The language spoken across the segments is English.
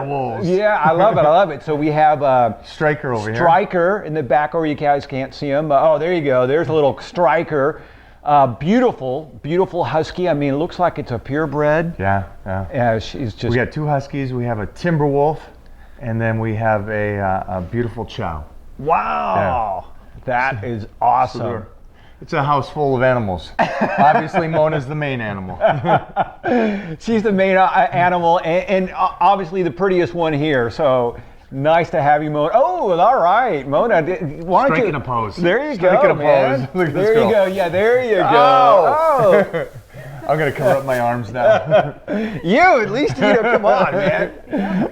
wolves. Yeah, I love it. I love it. So we have Striker over here. Striker in the back, or you guys can't see him. Oh, there you go. There's a little Striker. Beautiful, beautiful husky. I mean, it looks like it's a purebred. Yeah. Yeah, she's just. We got 2 huskies. We have a timber wolf, and then we have a beautiful chow. Wow, that is awesome. So it's a house full of animals. Obviously, Mona's the main animal. She's the main animal, and obviously the prettiest one here. So nice to have you, Mona. Oh, all right, Mona. Why don't Striking a pose. There you Striking go, a man. pose. Look at this There girl. you go. Yeah, there you go. Oh. I'm gonna cover up my arms now. You, at least, come on, man.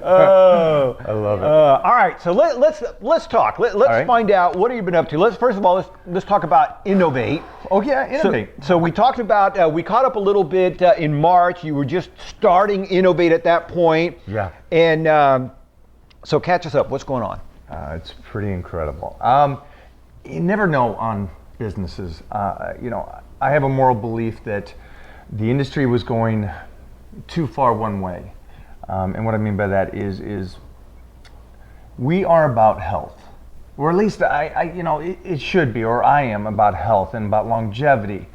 Oh, I love it. All right, so let's talk. Let's right. find out what have you been up to. First of all, let's talk about Innovate. Oh yeah, Innovate. So we talked about, we caught up a little bit in March. You were just starting Innovate at that point. Yeah. And so catch us up. What's going on? It's pretty incredible. You never know on businesses. I have a moral belief that the industry was going too far one way. And what I mean by that is we are about health. Or at least it should be, or I am about health and about longevity.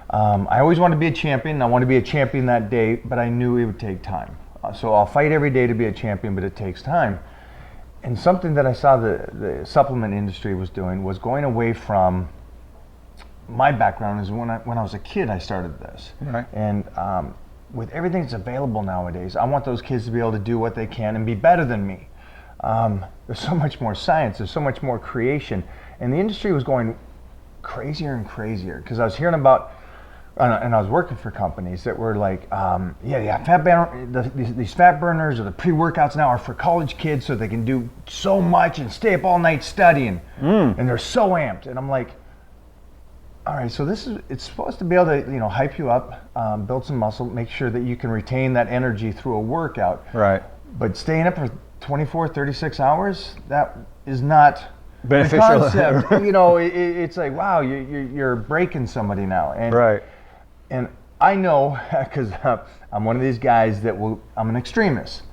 I always wanted to be a champion. I wanted to be a champion that day, but I knew it would take time. So I'll fight every day to be a champion, but it takes time. And something that I saw the supplement industry was doing was going away from. My background is when I was a kid, I started this. Right. And with everything that's available nowadays, I want those kids to be able to do what they can and be better than me. There's so much more science, there's so much more creation. And the industry was going crazier and crazier because I was hearing about, and I was working for companies that were like, these fat burners or the pre-workouts now are for college kids so they can do so much and stay up all night studying. And they're so amped. And I'm like, all right, so it's supposed to be able to, hype you up, build some muscle, make sure that you can retain that energy through a workout. Right. But staying up for 24, 36 hours, that is not beneficial. The concept. It's like, wow, you're breaking somebody now. And, right. And I know, because I'm one of these guys I'm an extremist.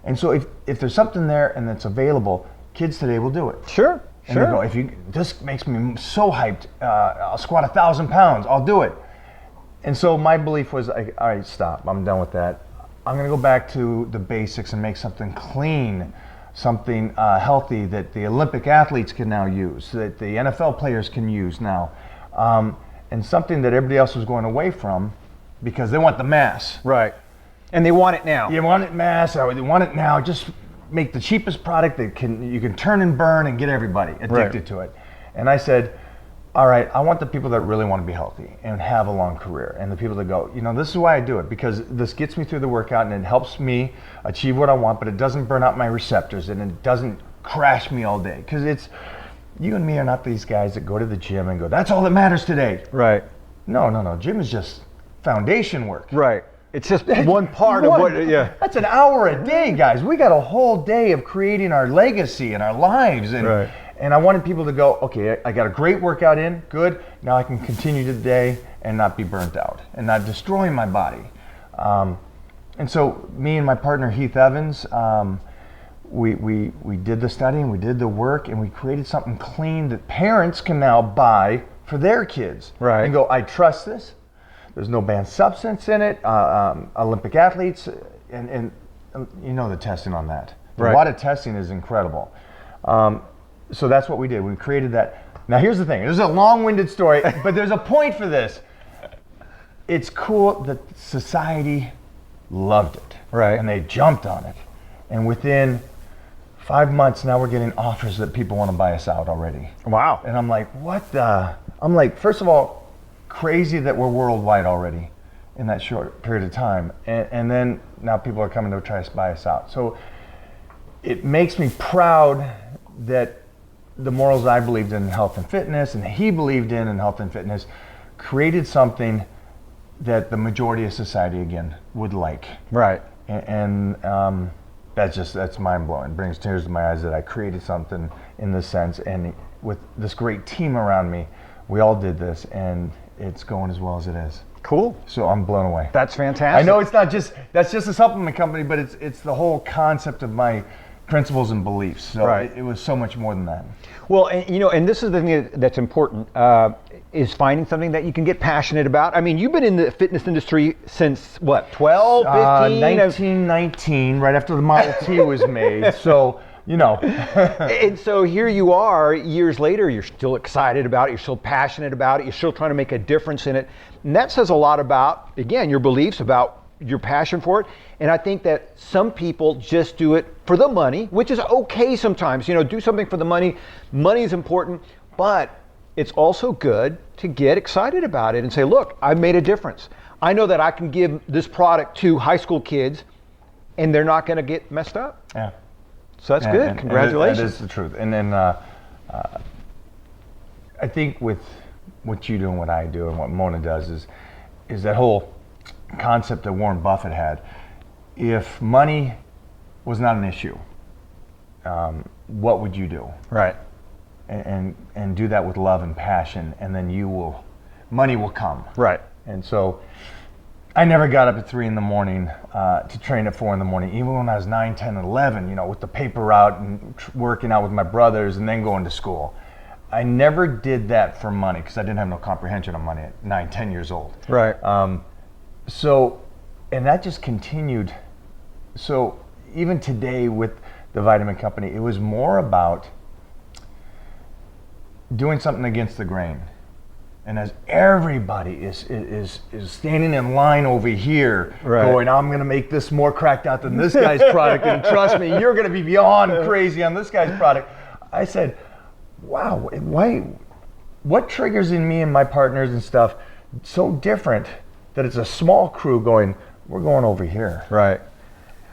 And so if there's something there and it's available, kids today will do it. Sure. And they go, this makes me so hyped, I'll squat 1,000 pounds, I'll do it. And so my belief was, all right, stop, I'm done with that. I'm gonna go back to the basics and make something clean, something healthy that the Olympic athletes can now use, that the NFL players can use now, and something that everybody else was going away from because they want the mass. Right. And they want it now. You want it mass, or they want it now, just make the cheapest product that you can turn and burn and get everybody addicted to it. And I said, all right, I want the people that really want to be healthy and have a long career, and the people that go, this is why I do it, because this gets me through the workout and it helps me achieve what I want, but it doesn't burn out my receptors and it doesn't crash me all day. Because you and me are not these guys that go to the gym and go, that's all that matters today. Right. No. Gym is just foundation work. Right. It's just one part of what, yeah. That's an hour a day, guys. We got a whole day of creating our legacy and our lives. And, right. And I wanted people to go, okay, I got a great workout in, good. Now I can continue the day and not be burnt out and not destroying my body. And so me and my partner, Heath Evans, we did the study and we did the work and we created something clean that parents can now buy for their kids. Right. And go, I trust this. There's no banned substance in it. Olympic athletes, and the testing on that. Right. A lot of testing is incredible. So that's what we did. We created that. Now here's the thing. This is a long-winded story, but there's a point for this. It's cool that society loved it. Right. And they jumped on it. And within 5 months, now we're getting offers that people want to buy us out already. Wow. And I'm like, what the? I'm like, first of all, crazy that we're worldwide already in that short period of time. And then now people are coming to try to buy us out. So it makes me proud that the morals I believed in health and fitness and he believed in health and fitness created something that the majority of society, again, would like. Right. And that's mind-blowing. It brings tears to my eyes that I created something in this sense. And with this great team around me, we all did this, and it's going as well as it is. Cool. So I'm blown away. That's fantastic. I know that's just a supplement company, but it's the whole concept of my principles and beliefs. So it was so much more than that. Well, and this is the thing that's important, is finding something that you can get passionate about. I mean, you've been in the fitness industry since what, 12, 15? 1919, right after the Model T was made. So, And so here you are, years later, you're still excited about it, you're still passionate about it, you're still trying to make a difference in it. And that says a lot about, again, your beliefs, about your passion for it. And I think that some people just do it for the money, which is okay sometimes. Do something for the money. Money is important, but it's also good to get excited about it and say, look, I've made a difference. I know that I can give this product to high school kids and they're not going to get messed up. Yeah. So that's good. Congratulations. That is the truth. And then I think with what you do and what I do and what Mona does is that whole concept that Warren Buffett had. If money was not an issue, what would you do? Right. And do that with love and passion, and then money will come. Right. And so I never got up at 3 in the morning to train at 4 in the morning, even when I was 9, 10, and 11, with the paper route and working out with my brothers and then going to school. I never did that for money because I didn't have no comprehension of money at 9, 10 years old. Right. And that just continued. So even today with the vitamin company, it was more about doing something against the grain. And as everybody is standing in line over here, going, I'm going to make this more cracked out than this guy's product, and trust me, you're going to be beyond crazy on this guy's product. I said, wow, what triggers in me and my partners and stuff so different that it's a small crew going, we're going over here. Right.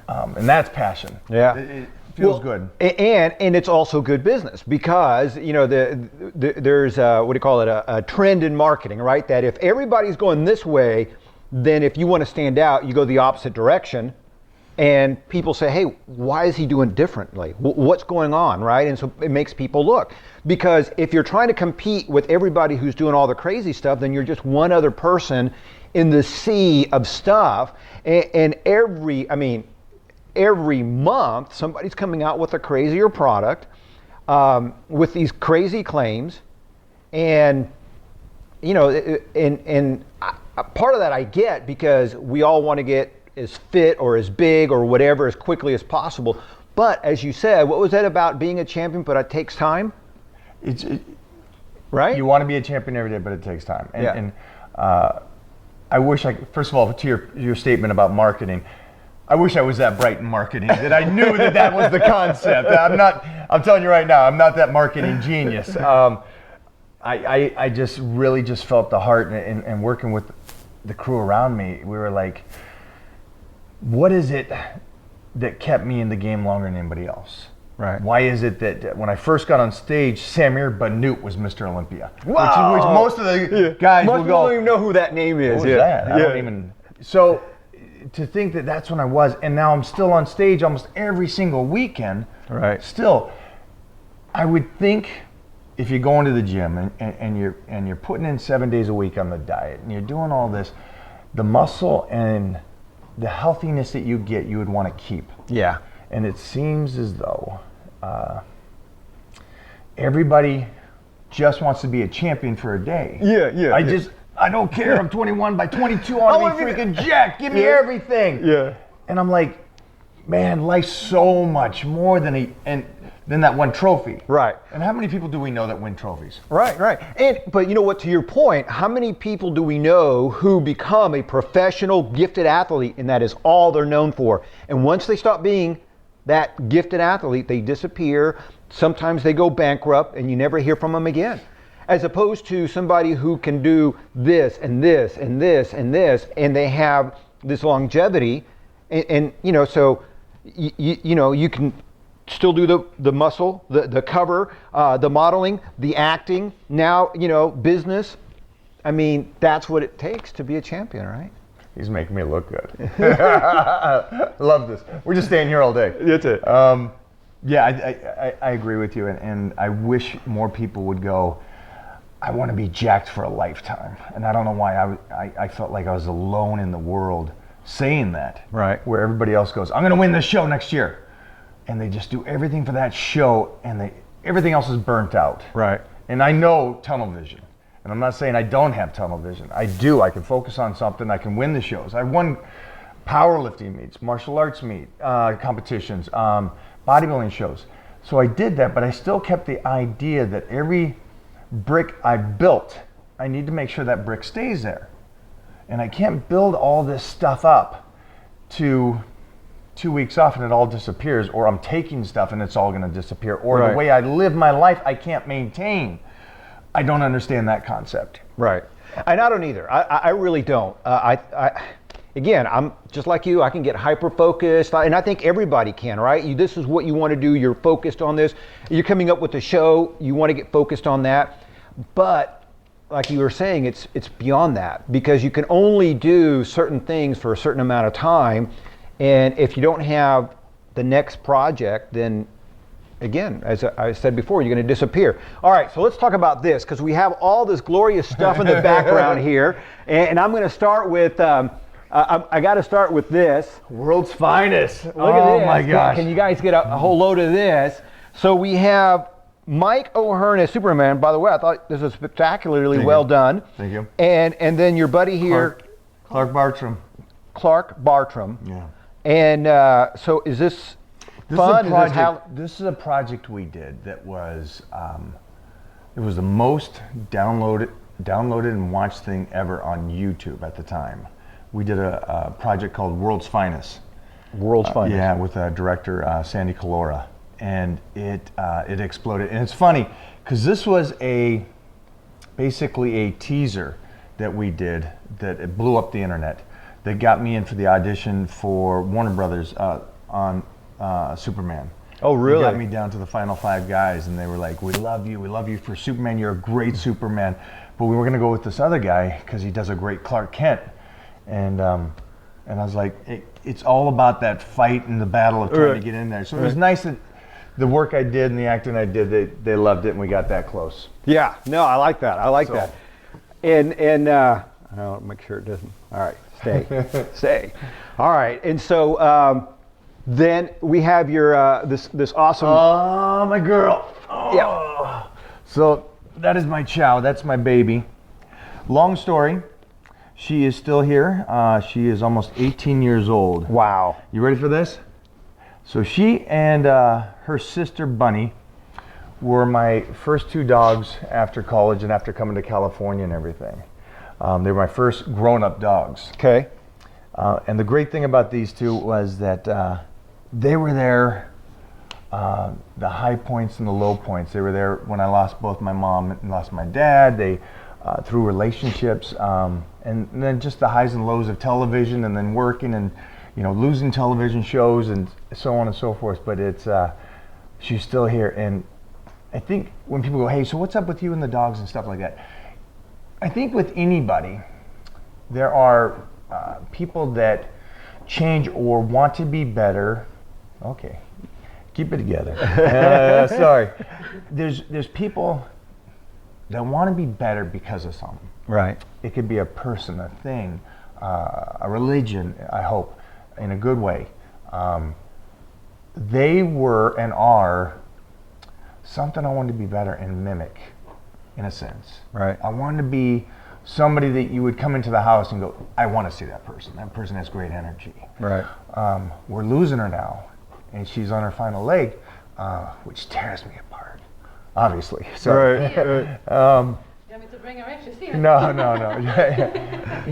And that's passion. Yeah. It feels good. And it's also good business because, there's a trend in marketing, right? That if everybody's going this way, then if you want to stand out, you go the opposite direction. And people say, hey, why is he doing differently? What's going on, right? And so it makes people look. Because if you're trying to compete with everybody who's doing all the crazy stuff, then you're just one other person in the sea of stuff. And every month, somebody's coming out with a crazier product with these crazy claims. And, part of that I get because we all want to get as fit or as big or whatever as quickly as possible. But as you said, what was that about being a champion, but it takes time? Right? You want to be a champion every day, but it takes time. And I wish first of all, to your statement about marketing, I wish I was that bright in marketing, that I knew that was the concept. I'm telling you right now, I'm not that marketing genius. I just really just felt the heart and working with the crew around me, we were like, what is it that kept me in the game longer than anybody else? Right. Why is it that when I first got on stage, Samir Bannout was Mr. Olympia? Wow. Which most of the guys will go, don't even know who that name is. Who is that? I don't even. So to think that that's when I was, and now I'm still on stage almost every single weekend. Right. Still, I would think if you go into the gym and you're putting in 7 days a week on the diet and you're doing all this, the muscle and the healthiness that you get, you would want to keep. Yeah. And it seems as though everybody just wants to be a champion for a day. I don't care. I'm 21. By 22, I want to be freaking jacked. Give me everything. Yeah. And I'm like, man, life's so much more than that one trophy. Right. And how many people do we know that win trophies? Right. But you know what, to your point, how many people do we know who become a professional gifted athlete and that is all they're known for? And once they stop being that gifted athlete, they disappear. Sometimes they go bankrupt and you never hear from them again. As opposed to somebody who can do this and this and this and this, and they have this longevity, and so you can still do the muscle, the cover, the modeling, the acting, now, business. I mean, that's what it takes to be a champion, right? He's making me look good. Love this. We're just staying here all day. That's it. I agree with you, and I wish more people would go, I want to be jacked for a lifetime. And I don't know why I felt like I was alone in the world saying that. Right. Where everybody else goes, I'm going to win this show next year. And they just do everything for that show, and everything else is burnt out. Right. And I know tunnel vision. And I'm not saying I don't have tunnel vision. I do. I can focus on something. I can win the shows. I've won powerlifting meets, martial arts meet, competitions, bodybuilding shows. So I did that, but I still kept the idea that every brick I built, I need to make sure that brick stays there. And I can't build all this stuff up to 2 weeks off and it all disappears, or I'm taking stuff and it's all going to disappear, or Right. the way I live my life I can't maintain. I don't understand that concept. Right. And I don't either. I really don't. Again, I'm just like you. I can get hyper focused, and I think everybody can, right? This is what you want to do. You're focused on this. You're coming up with a show. You want to get focused on that. But like you were saying, it's beyond that, because you can only do certain things for a certain amount of time. And if you don't have the next project, then again, as I said before, you're going to disappear. All right, so let's talk about this, because we have all this glorious stuff in the background here. And I'm going to start with, I got to start with this. World's finest. Look Oh at this. my gosh. Can you guys get a whole load of this? So we have Mike O'Hearn as Superman. By the way, I thought this was spectacularly well done. Thank you. And then your buddy here, Clark Bartram. Clark Bartram. Yeah. And so is this fun? This is a project we did that was, it was the most downloaded and watched thing ever on YouTube at the time. We did a project called World's Finest. World's Finest. Yeah, with director Sandy Calora, and it exploded. And it's funny because this was basically a teaser that we did that it blew up the internet. That got me in for the audition for Warner Brothers on Superman. Oh, really? They got me down to the final 5 guys, and they were like, we love you for Superman, you're a great Superman. But we were gonna go with this other guy because he does a great Clark Kent. And I was like, it's all about that fight and the battle of trying to get in there. So it was nice that the work I did and the acting I did, they loved it, and we got that close. Yeah, no, I like that. I like that. And I want to make sure it doesn't. All right, stay. All right, and so then we have your this awesome. Oh, my girl. Oh. Yeah. So that is my chow. That's my baby. Long story. She is still here. She is almost 18 years old. Wow. You ready for this? So she and her sister Bunny were my first 2 dogs after college and after coming to California and everything. They were my first grown-up dogs. Okay. And the great thing about these 2 was that they were there, the high points and the low points. They were there when I lost both my mom and lost my dad. They through relationships, and then just the highs and lows of television, and then working and losing television shows and so on and so forth. But it's she's still here, and I think when people go, hey, so what's up with you and the dogs and stuff like that, I think with anybody there are people that change or want to be better. Okay, keep it together. Sorry. There's people that want to be better because of something. Right. It could be a person, a thing, a religion, I hope, in a good way. They were and are something I wanted to be better and mimic, in a sense. Right. I wanted to be somebody that you would come into the house and go, I want to see that person. That person has great energy. Right. We're losing her now, and she's on her final leg, which tears me apart, obviously. So, Right. You want me to bring her in? She's here. No.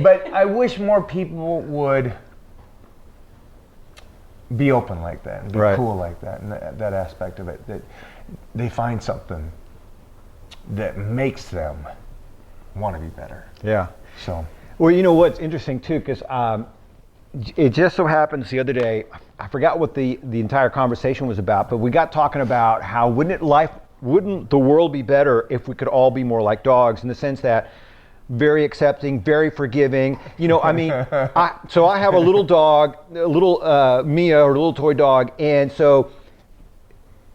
But I wish more people would be open like that and be Right. cool like that, and that aspect of it, that they find something that makes them want to be better. Yeah. So, Well, you know what's interesting too, because it just so happens the other day, I forgot what the entire conversation was about, but we got talking about how wouldn't the world be better if we could all be more like dogs, in the sense that very accepting, very forgiving. I mean, so I have a little dog, a little Mia, or a little toy dog, and so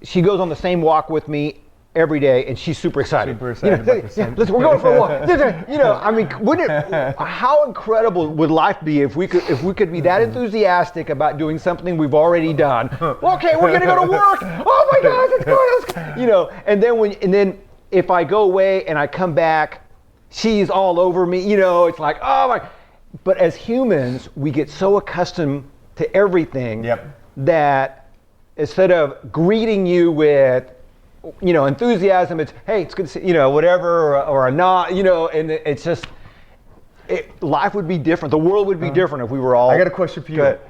she goes on the same walk with me every day, and she's super excited. Super excited about the sun. Listen, we're going for a walk. I mean, wouldn't it? How incredible would life be if we could be that enthusiastic about doing something we've already done? Okay, we're gonna go to work. Oh my gosh, let's go. And then if I go away and I come back, she's all over me. It's like, oh my. But as humans, we get so accustomed to everything that instead of greeting you with enthusiasm, it's, hey, it's good to see, whatever, or a nod, and it's just, life would be different. The world would be different if we were all. I got a question for you. Good.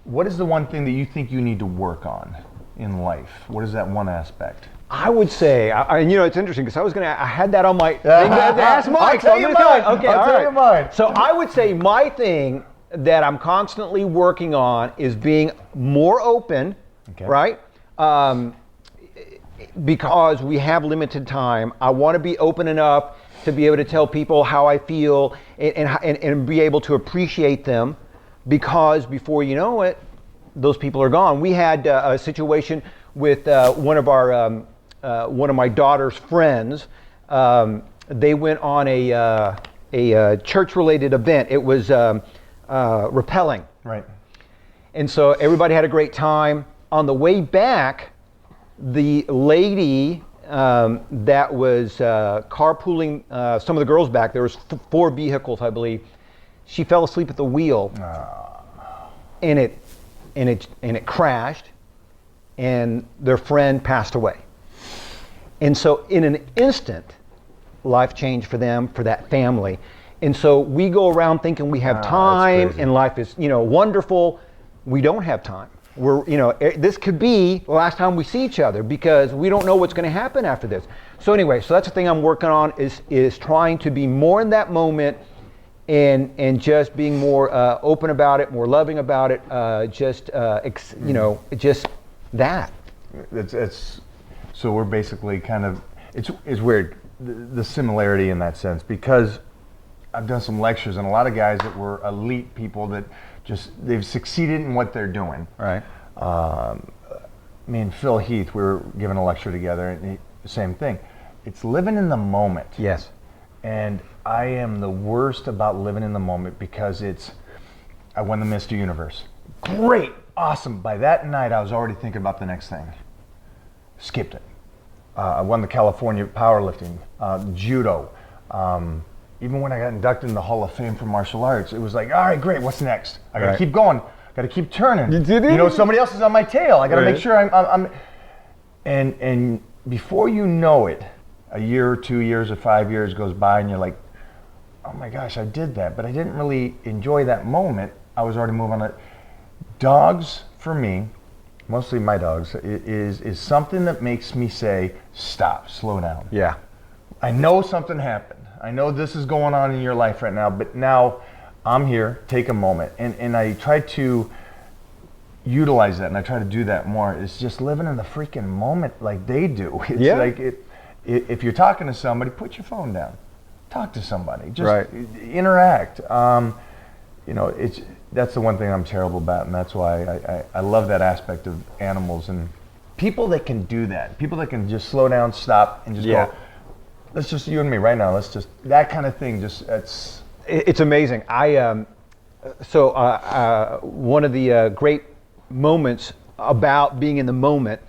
What is the one thing that you think you need to work on in life? What is that one aspect? I would say, it's interesting because I had that on my thing to ask Mike. I'll tell you mine. Okay, I'll tell you mine. So I would say my thing that I'm constantly working on is being more open, right? Because we have limited time, I want to be open enough to be able to tell people how I feel and be able to appreciate them, because before you know it, those people are gone. We had a situation with one of my daughter's friends. They went on a church-related event. It was rappelling. Right. And so everybody had a great time. On the way back, the lady that was carpooling some of the girls back, there was 4 vehicles, I believe. She fell asleep at the wheel, and it crashed, and their friend passed away. And so in an instant, life changed for them, for that family. And so we go around thinking we have time and life is, wonderful. We don't have time. This could be the last time we see each other because we don't know what's going to happen after this. So anyway, so that's the thing I'm working on is trying to be more in that moment and just being more open about it, more loving about it, just that. It's so we're basically kind of, it's weird, the similarity in that sense, because I've done some lectures and a lot of guys that were elite people that they've succeeded in what they're doing. Right. Me and Phil Heath, we were giving a lecture together, and the same thing. It's living in the moment. Yes. And I am the worst about living in the moment because I won the Mr. Universe. Great, awesome. By that night, I was already thinking about the next thing. Skipped it. I won the California powerlifting, judo. Even when I got inducted in the Hall of Fame for martial arts, it was like, all right, great, what's next? I gotta keep going, gotta keep turning. Somebody else is on my tail. I gotta make sure I'm and before you know it, a year or 2 years or 5 years goes by and you're like, oh my gosh, I did that, but I didn't really enjoy that moment. I was already moving on it. Dogs, for me, mostly my dogs, is something that makes me say, stop, slow down. Yeah. I know something happened. I know this is going on in your life right now, but now I'm here, take a moment. And I try to utilize that, and I try to do that more. It's just living in the freaking moment like they do. It's like, if you're talking to somebody, put your phone down. Talk to somebody. Just interact. That's the one thing I'm terrible about, and that's why I love that aspect of animals and people that can do that. People that can just slow down, stop, and just go, let's just, you and me right now, let's just, that kind of thing, it's amazing. One of the great moments about being in the moment,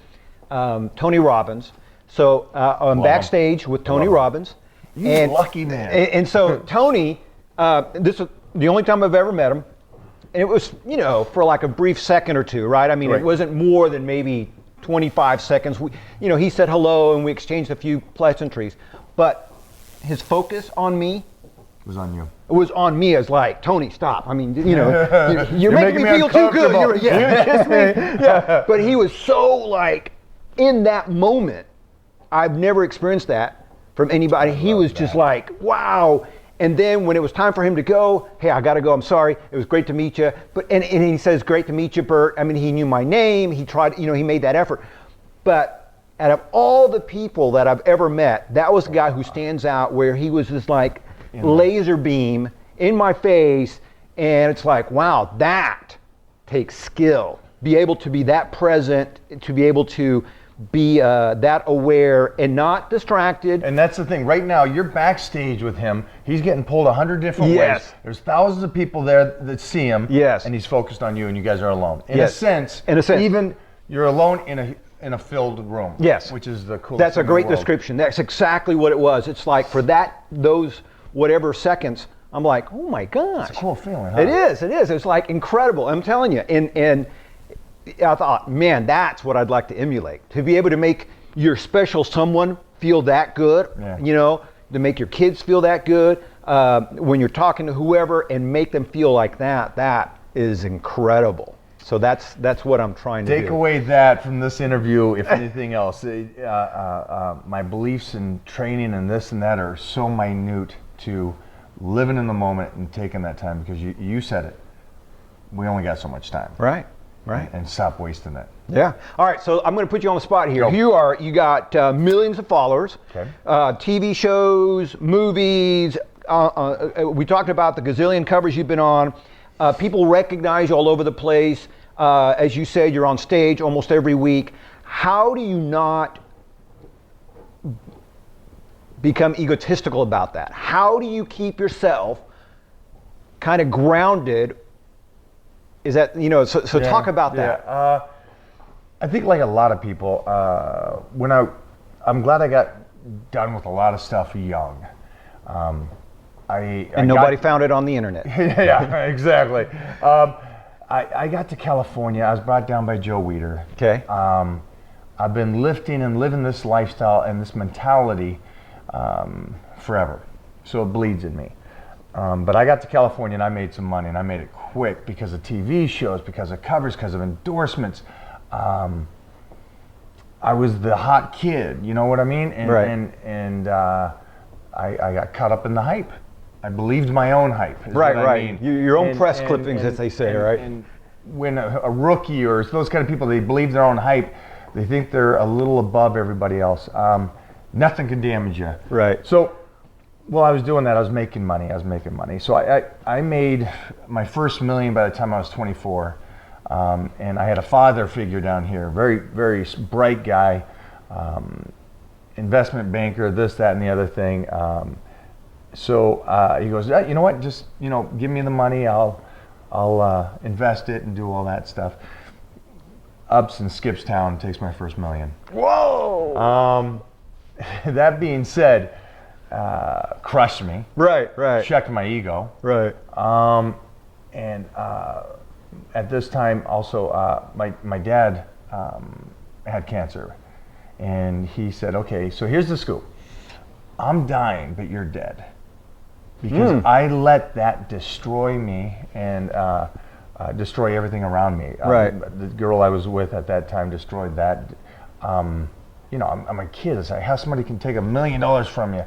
Tony Robbins. So I'm backstage with Tony Robbins. You lucky man. And so Tony, this was the only time I've ever met him. And it was, for like a brief second or two, right? I mean, it wasn't more than maybe 25 seconds. He said hello and we exchanged a few pleasantries. But his focus on me was on you. It was on me as like, Tony, stop. I mean, you're making me feel too good. You kiss me. Yeah. But he was so like in that moment. I've never experienced that from anybody. He was just like, wow. And then when it was time for him to go, hey, I got to go. I'm sorry. It was great to meet you. But and he says, great to meet you, Bert. I mean, he knew my name. He tried, he made that effort. But out of all the people that I've ever met, that was the guy who stands out, where he was just like laser beam in my face. And it's like, wow, that takes skill. Be able to be that present, to be able to be that aware and not distracted. And that's the thing. Right now, you're backstage with him. He's getting pulled 100 different Yes. ways. There's thousands of people there that see him. Yes. And he's focused on you, and you guys are alone. In Yes. a sense. In a sense. Even you're alone in a filled room. Yes. Which is the coolest That's a thing in the great world. description. That's exactly what it was. It's like for those whatever seconds, I'm like, oh my gosh. It's a cool feeling, huh? It is. It's like incredible. I'm telling you. And I thought, man, that's what I'd like to emulate. To be able to make your special someone feel that good, Yeah. you know, to make your kids feel that good, when you're talking to whoever and make them feel like that is incredible. So that's what I'm trying to do. Take away that from this interview, if anything else. My beliefs and training and this and that are so minute to living in the moment and taking that time, because you said it. We only got so much time. Right. And stop wasting it. Yeah. All right. So I'm going to put you on the spot here. Go. You got millions of followers. Okay. TV shows, movies. We talked about the gazillion covers you've been on. People recognize you all over the place. As you said, you're on stage almost every week. How do you not become egotistical about that? How do you keep yourself kind of grounded? Is that, so Yeah, talk about that. Yeah. I think like a lot of people, I'm glad I got done with a lot of stuff young. And nobody found it on the internet. Yeah, exactly. I got to California. I was brought down by Joe Weider. Okay. I've been lifting and living this lifestyle and this mentality forever. So it bleeds in me. But I got to California and I made some money, and I made it quick because of TV shows, because of covers, because of endorsements. I was the hot kid, you know what I mean? And, right. And I got caught up in the hype. I believed my own hype. Right. I mean. Your own press clippings, as they say, right? And when a rookie or those kind of people, they believe their own hype, they think they're a little above everybody else. Nothing can damage you. Right. So, while I was doing that, I was making money. So I made my first $1 million by the time I was 24. And I had a father figure down here, very, very bright guy, investment banker, this, that, and the other thing. So he goes, you know what, just, give me the money, I'll invest it and do all that stuff. Ups and skips town, takes my first $1 million. Whoa! That being said, crushed me. Right. Checked my ego. Right. And at this time also, my dad had cancer. And he said, okay, so here's the scoop. I'm dying, but you're dead. Because I let that destroy me and destroy everything around me. Right. The girl I was with at that time destroyed that. I'm a kid. It's like how somebody can take $1 million from you.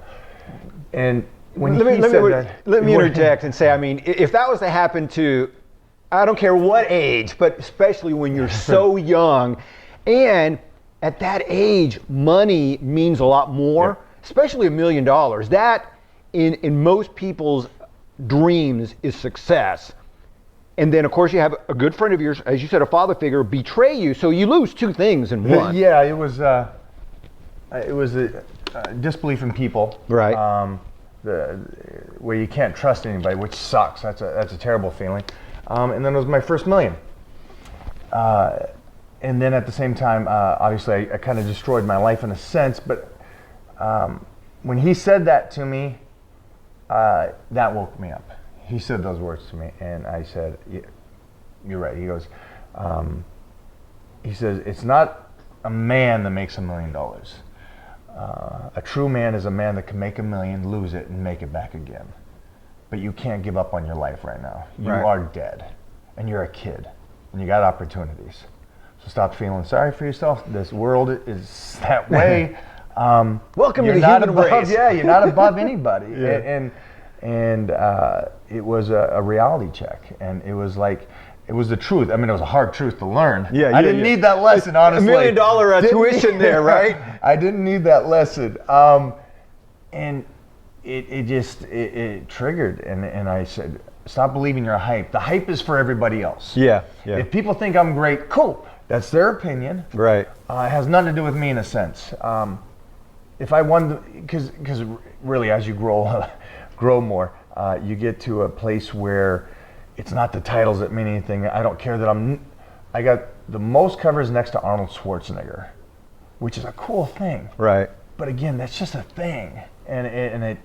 And when let me interject and say, I mean, if that was to happen to, I don't care what age, but especially when you're so young, and at that age, money means a lot more, especially $1 million. That, in most people's dreams, is success. And then, of course, you have a good friend of yours, as you said, a father figure, betray you, so you lose two things in one. Yeah, it was a disbelief in people. Right. Where you can't trust anybody, which sucks. That's a terrible feeling. And then it was my first $1 million. And then at the same time, obviously, I kind of destroyed my life in a sense. But when he said that to me, that woke me up. He said those words to me, and I said, "You're right." He goes, he says, "It's not a man that makes $1 million. A true man is a man that can make $1 million, lose it, and make it back again. But you can't give up on your life right now. You are dead, and you're a kid, and you got opportunities. So stop feeling sorry for yourself. This world is that way. Welcome to the not human above, race. Yeah, you're not above anybody." And it was a reality check, and it was like, it was the truth. I mean, it was a hard truth to learn. I didn't need that lesson, honestly. $1 million tuition there, right? I didn't need that lesson. And it triggered, and I said, stop believing your hype. The hype is for everybody else. Yeah. If people think I'm great, cool. That's their opinion. Right. It has nothing to do with me in a sense. If I wanted, because really as you grow more, you get to a place where it's not the titles that mean anything. I don't care that I got the most covers next to Arnold Schwarzenegger, which is a cool thing. Right. But again, that's just a thing, and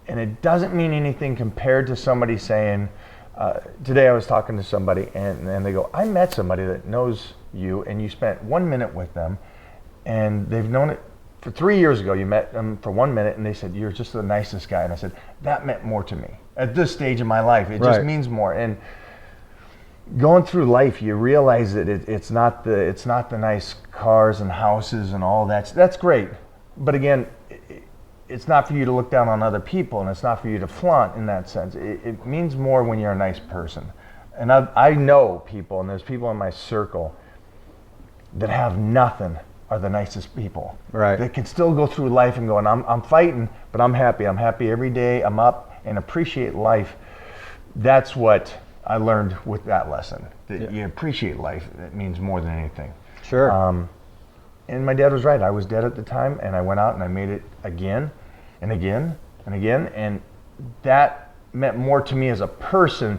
it doesn't mean anything compared to somebody saying. Today I was talking to somebody and they go, I met somebody that knows you and you spent 1 minute with them, and they've known it for 3 years ago. You met them for 1 minute and they said, you're just the nicest guy. And I said, that meant more to me at this stage of my life. It just means more. And going through life, you realize that it's not the nice cars and houses and all that. That's great. But again, it's not for you to look down on other people, and it's not for you to flaunt in that sense. It means more when you're a nice person. And I know people, and there's people in my circle that have nothing are the nicest people. Right. They can still go through life and go, and I'm fighting, but I'm happy. I'm happy every day. I'm up and appreciate life. That's what I learned with that lesson. That you appreciate life. It means more than anything. Sure. And my dad was right. I was dead at the time, and I went out and I made it again and again and again, and that meant more to me as a person,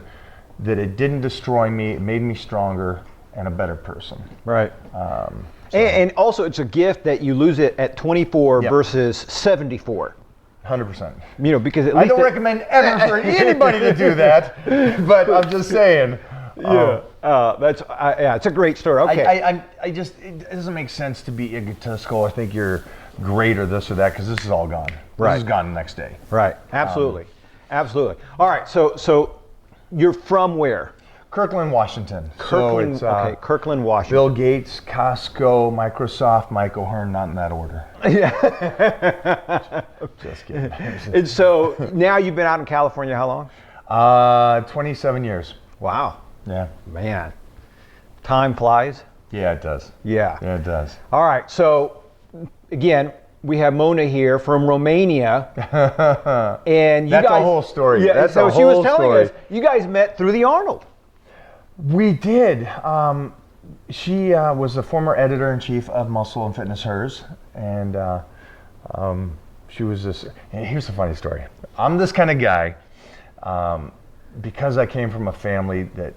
that it didn't destroy me. It made me stronger and a better person. Right. And also, it's a gift that you lose it at 24 versus 74. 100%. You know, because at least I don't recommend ever for anybody to do that, but I'm just saying. It's a great story. Okay. I just, it doesn't make sense to be egotistical or think you're great or this or that, because this is all gone. This is gone the next day. Right. Absolutely. Absolutely. All right. So you're from where? Kirkland, Washington. Kirkland, So it's, Kirkland, Washington. Bill Gates, Costco, Microsoft, Mike O'Hearn, not in that order. Yeah. Just kidding. And so now you've been out in California how long? 27 years. Wow. Yeah. Man. Time flies. Yeah, it does. Yeah. Yeah, it does. All right. So again, we have Mona here from Romania. And you That's guys, a whole story. Yeah, That's so a she was whole telling story. us you guys met through the Arnold. We did. She was the former editor-in-chief of Muscle and Fitness Hers, and she was this. And here's the funny story. I'm this kind of guy because I came from a family that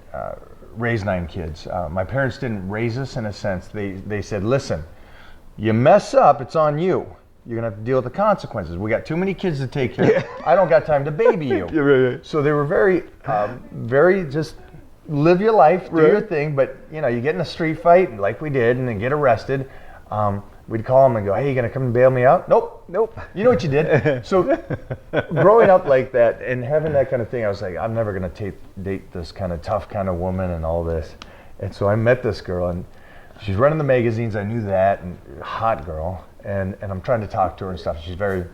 raised 9 kids. My parents didn't raise us in a sense. They said, listen, you mess up, it's on you. You're gonna have to deal with the consequences. We got too many kids to take care of. I don't got time to baby you. Right. So they were very just live your life, do your thing. But you know, you get in a street fight like we did, and then get arrested. We'd call them and go, "Hey, you gonna come and bail me out?" Nope. You know what you did. So growing up like that and having that kind of thing, I was like, I'm never gonna date this kind of tough kind of woman and all this. And so I met this girl, and she's running the magazines. I knew that, and hot girl. And I'm trying to talk to her and stuff. She's very,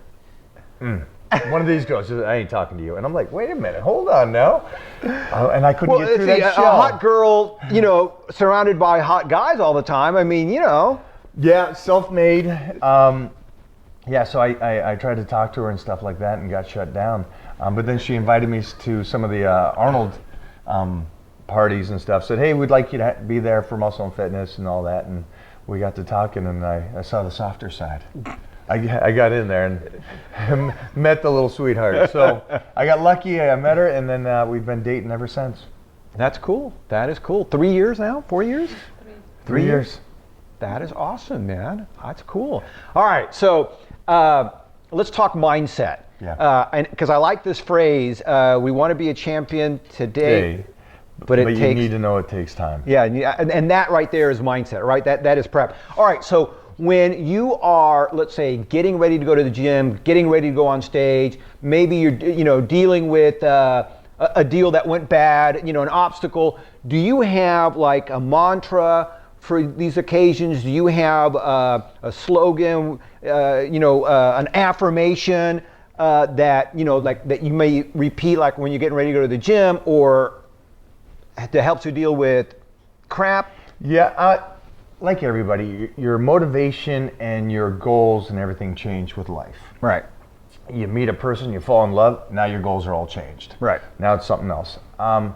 one of these girls. She says, I ain't talking to you. And I'm like, wait a minute, hold on now. And I couldn't get through that shell. A hot girl, you know, surrounded by hot guys all the time. I mean, you know. Yeah, self-made. Yeah, so I tried to talk to her and stuff like that and got shut down. But then she invited me to some of the Arnold parties and stuff. Said, hey, we'd like you to be there for Muscle and Fitness and all that. And we got to talking, and I saw the softer side. I got in there and met the little sweetheart. So I got lucky. I met her, and then we've been dating ever since. That's cool. That is cool. 3 years now? 4 years? 3 years. That is awesome, man. That's cool. All right, so let's talk mindset. Yeah. And because I like this phrase, we want to be a champion today. But you need to know it takes time. Yeah, and that right there is mindset, right? That is prep. All right, so when you are, let's say, getting ready to go to the gym, getting ready to go on stage, maybe you're dealing with a deal that went bad, an obstacle. Do you have like a mantra for these occasions? Do you have a slogan, an affirmation that that you may repeat, like when you're getting ready to go to the gym, or that helps you deal with crap? Yeah, like everybody, your motivation and your goals and everything change with life. Right. You meet a person, you fall in love, now your goals are all changed. Right. Now it's something else. The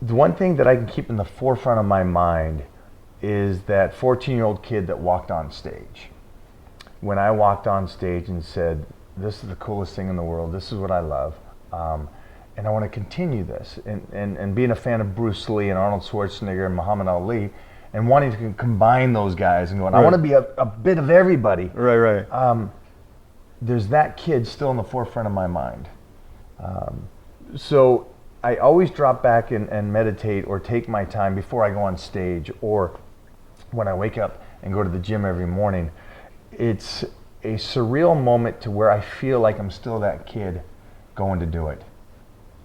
one thing that I can keep in the forefront of my mind is that 14-year-old kid that walked on stage. When I walked on stage and said, this is the coolest thing in the world, this is what I love, and I want to continue this, and being a fan of Bruce Lee and Arnold Schwarzenegger and Muhammad Ali, and wanting to combine those guys and going, I want to be a bit of everybody. Right. There's that kid still in the forefront of my mind. So I always drop back and meditate or take my time before I go on stage, or when I wake up and go to the gym every morning. It's a surreal moment to where I feel like I'm still that kid going to do it.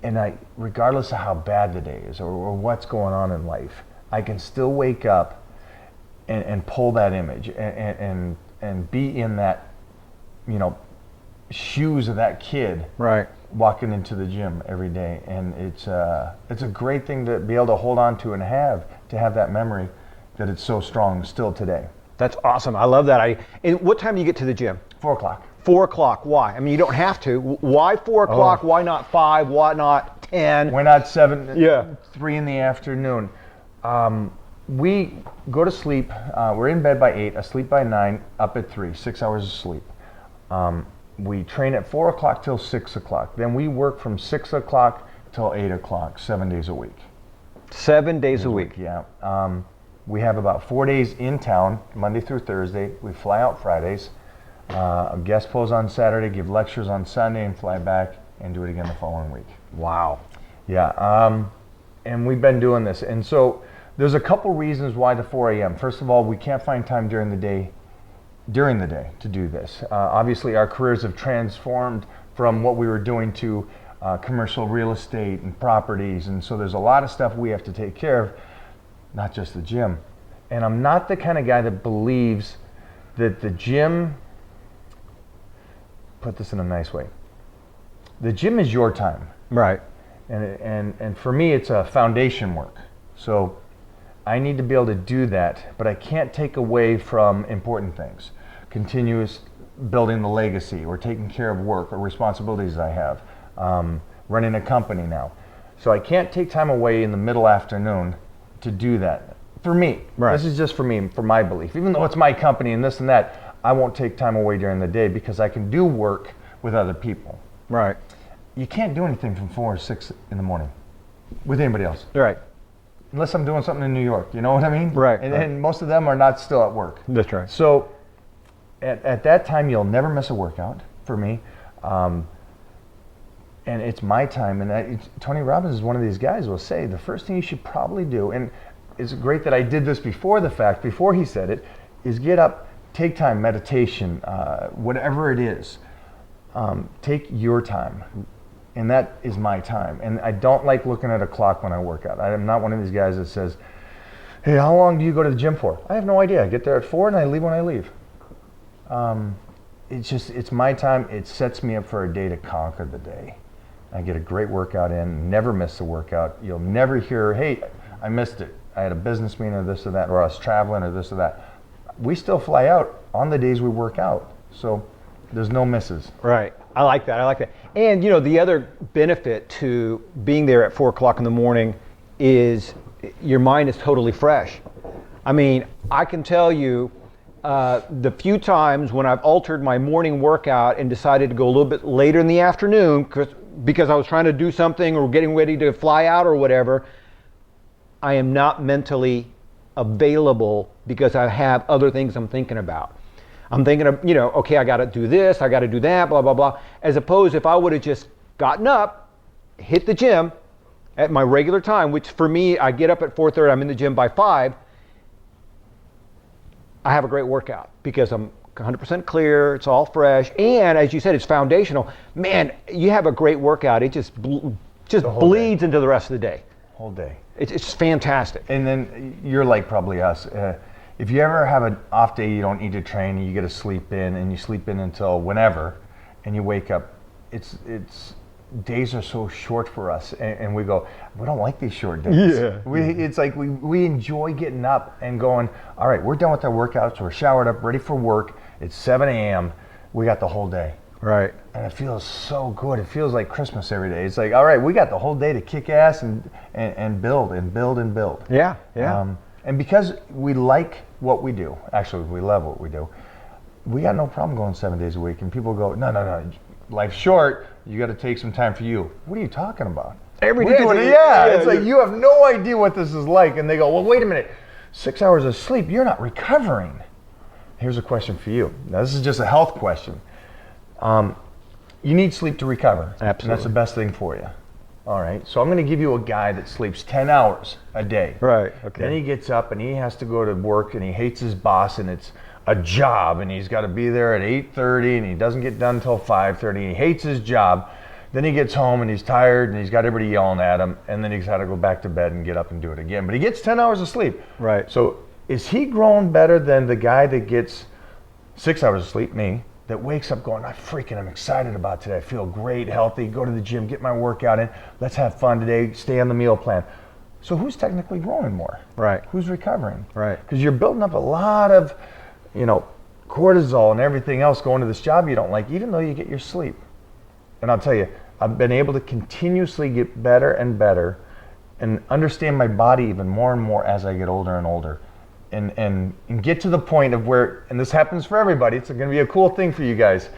And regardless of how bad the day is or what's going on in life, I can still wake up and pull that image and be in that, shoes of that kid. Right. Walking into the gym every day, and it's a great thing to be able to hold on to and have that memory that it's so strong still today. That's awesome. I love that. And what time do you get to the gym? 4 o'clock. 4 o'clock. Why? I mean, you don't have to. Why 4 o'clock? Why not 5? Why not 10? Why not 7? Yeah. 3 in the afternoon. We go to sleep. We're in bed by 8, asleep by 9, up at 3. 6 hours of sleep. We train at 4 o'clock till 6 o'clock. Then we work from 6 o'clock till 8 o'clock, 7 days a week. 7 days a week. Yeah. We have about 4 days in town, Monday through Thursday. We fly out Fridays, guest pose on Saturday, give lectures on Sunday, and fly back and do it again the following week. Wow. Yeah. And we've been doing this. And so there's a couple reasons why the 4 a.m. First of all, we can't find time during the day to do this. Obviously, our careers have transformed from what we were doing to commercial real estate and properties, and so there's a lot of stuff we have to take care of, not just the gym. And I'm not the kind of guy that believes that the gym, put this in a nice way, the gym is your time. Right. And for me, it's a foundation work. So I need to be able to do that, but I can't take away from important things. Continuous building the legacy, or taking care of work or responsibilities I have, running a company now. So I can't take time away in the middle afternoon to do that. For me, right. This is just for me, for my belief. Even though it's my company and this and that, I won't take time away during the day because I can do work with other people. Right. You can't do anything from 4 or 6 in the morning with anybody else. Right. Unless I'm doing something in New York, you know what I mean? Right. And most of them are not still at work. That's right. So at that time, you'll never miss a workout for me. And it's my time. And Tony Robbins is one of these guys who will say, the first thing you should probably do, and it's great that I did this before the fact, before he said it, is get up, take time, meditation, whatever it is. Take your time. And that is my time. And I don't like looking at a clock when I work out. I am not one of these guys that says, hey, how long do you go to the gym for? I have no idea. I get there at 4 and I leave when I leave. It's my time. It sets me up for a day to conquer the day. I get a great workout in, never miss a workout. You'll never hear, hey, I missed it. I had a business meeting or this or that, or I was traveling or this or that. We still fly out on the days we work out. So there's no misses. Right. I like that. And the other benefit to being there at 4 o'clock in the morning is your mind is totally fresh. I mean, I can tell you the few times when I've altered my morning workout and decided to go a little bit later in the afternoon because I was trying to do something or getting ready to fly out or whatever, I am not mentally available because I have other things I'm thinking about. I'm thinking of, okay, I got to do this, I got to do that, blah, blah, blah. As opposed if I would have just gotten up, hit the gym at my regular time, which for me, I get up at 4:30, I'm in the gym by 5, I have a great workout because I'm 100% clear, it's all fresh, and as you said, it's foundational. Man, you have a great workout, it just bleeds into the rest of the day. Whole day. It's fantastic. And then you're like probably us. If you ever have an off day, you don't need to train, you get to sleep in, and you sleep in until whenever, and you wake up, it's days are so short for us, and we go, we don't like these short days. Yeah. It's like we enjoy getting up and going, all right, we're done with our workouts, we're showered up, ready for work, it's 7 a.m., we got the whole day. Right. And it feels so good. It feels like Christmas every day. It's like, all right, we got the whole day to kick ass and build and build and build. Yeah. And because we like what we do, actually we love what we do, we got no problem going 7 days a week. And people go, no, life's short. You got to take some time for you. What are you talking about? Every We're day. doing it. Yeah, it's like you have no idea what this is like. And they go, well, wait a minute. 6 hours of sleep, you're not recovering. Here's a question for you. Now, this is just a health question. You need sleep to recover. Absolutely. And that's the best thing for you. All right. So I'm going to give you a guy that sleeps 10 hours a day. Right. Okay. Then he gets up and he has to go to work and he hates his boss and it's a job and he's got to be there at 8:30 and he doesn't get done until 5:30. He hates his job. Then he gets home and he's tired and he's got everybody yelling at him, and then he's got to go back to bed and get up and do it again. But he gets 10 hours of sleep. Right. So is he growing better than the guy that gets 6 hours of sleep, me, that wakes up going, I'm excited about today. I feel great, healthy, go to the gym, get my workout in. Let's have fun today, stay on the meal plan. So who's technically growing more? Right. Who's recovering? Right. Because you're building up a lot of, cortisol and everything else going to this job you don't like, even though you get your sleep. And I'll tell you, I've been able to continuously get better and better and understand my body even more and more as I get older and older. And get to the point of where, and this happens for everybody, it's going to be a cool thing for you guys,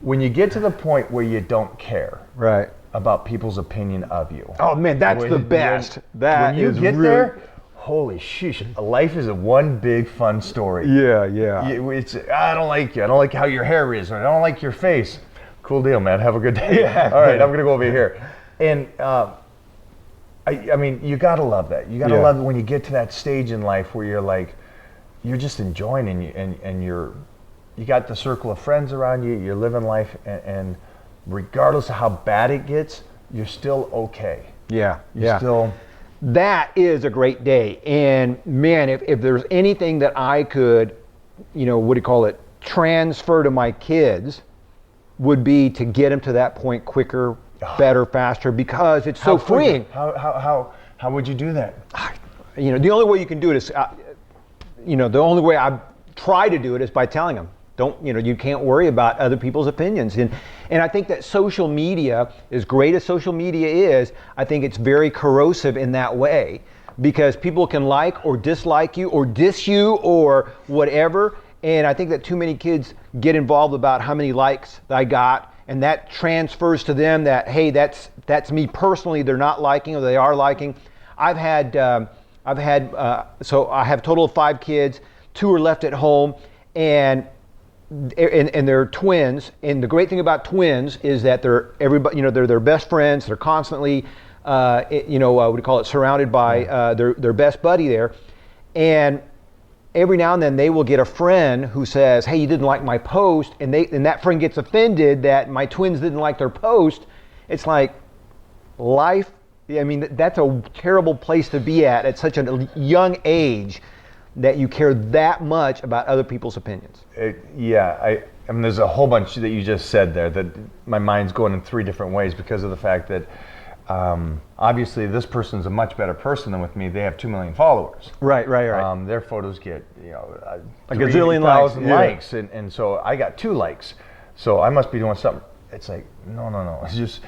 when you get to the point where you don't care Right. about people's opinion of you. Oh man, that's the best. That when you is get really, there, holy sheesh, life is a one big fun story. Yeah. It's, I don't like you, I don't like how your hair is, or I don't like your face. Cool deal, man. Have a good day. Yeah. All right, I'm gonna go over here. And I mean, you gotta love that. You gotta Yeah. love it when you get to that stage in life where you're like, you're just enjoying and you got the circle of friends around you. You're living life, and regardless of how bad it gets, you're still okay. Yeah. You're still. That is a great day. And man, if there's anything that I could, transfer to my kids, would be to get them to that point quicker, better, faster, because it's so freeing. How would you do that? The only way you can do it is, the only way I try to do it is by telling them, you can't worry about other people's opinions. And I think that social media, as great as social media is, I think it's very corrosive in that way, because people can like or dislike you or diss you or whatever. And I think that too many kids get involved about how many likes I got, and that transfers to them that, hey, that's me personally. They're not liking or they are liking. So I have a total of 5 kids. 2 are left at home, and they're twins. And the great thing about twins is that they're their best friends. They're constantly, surrounded by their best buddy there, and every now and then they will get a friend who says, hey, you didn't like my post, and that friend gets offended that my twins didn't like their post. It's like life. I mean, that's a terrible place to be at such a young age, that you care that much about other people's opinions. I mean, there's a whole bunch that you just said there that my mind's going in 3 different ways because of the fact that obviously this person's a much better person than with me. They have 2 million followers. Right. Their photos get a gazillion likes, and so I got 2 likes. So I must be doing something. It's like no. It's just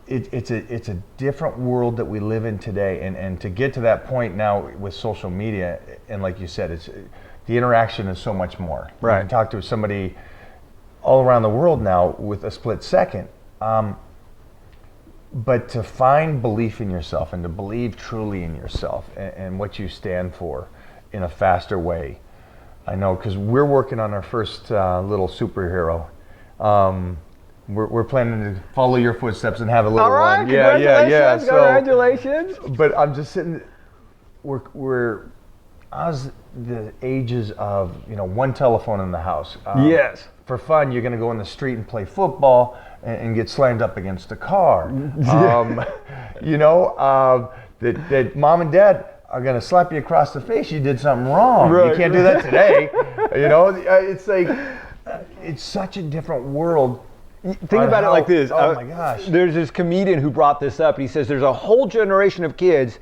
it's a different world that we live in today, and to get to that point now with social media, and like you said, it's the interaction is so much more. Right. You can talk to somebody all around the world now with a split second. But to find belief in yourself and to believe truly in yourself and what you stand for in a faster way. I know, because we're working on our first little superhero. We're planning to follow your footsteps and have a little All right, one. Yeah. Congratulations. But I'm just sitting. We're as the ages of 1 telephone in the house. Yes. For fun, you're going to go in the street and play football and get slammed up against a car. That mom and dad are going to slap you across the face. You did something wrong. Right. You can't do that today. It's like it's such a different world. Think about it like this. Oh my gosh. There's this comedian who brought this up. He says there's a whole generation of kids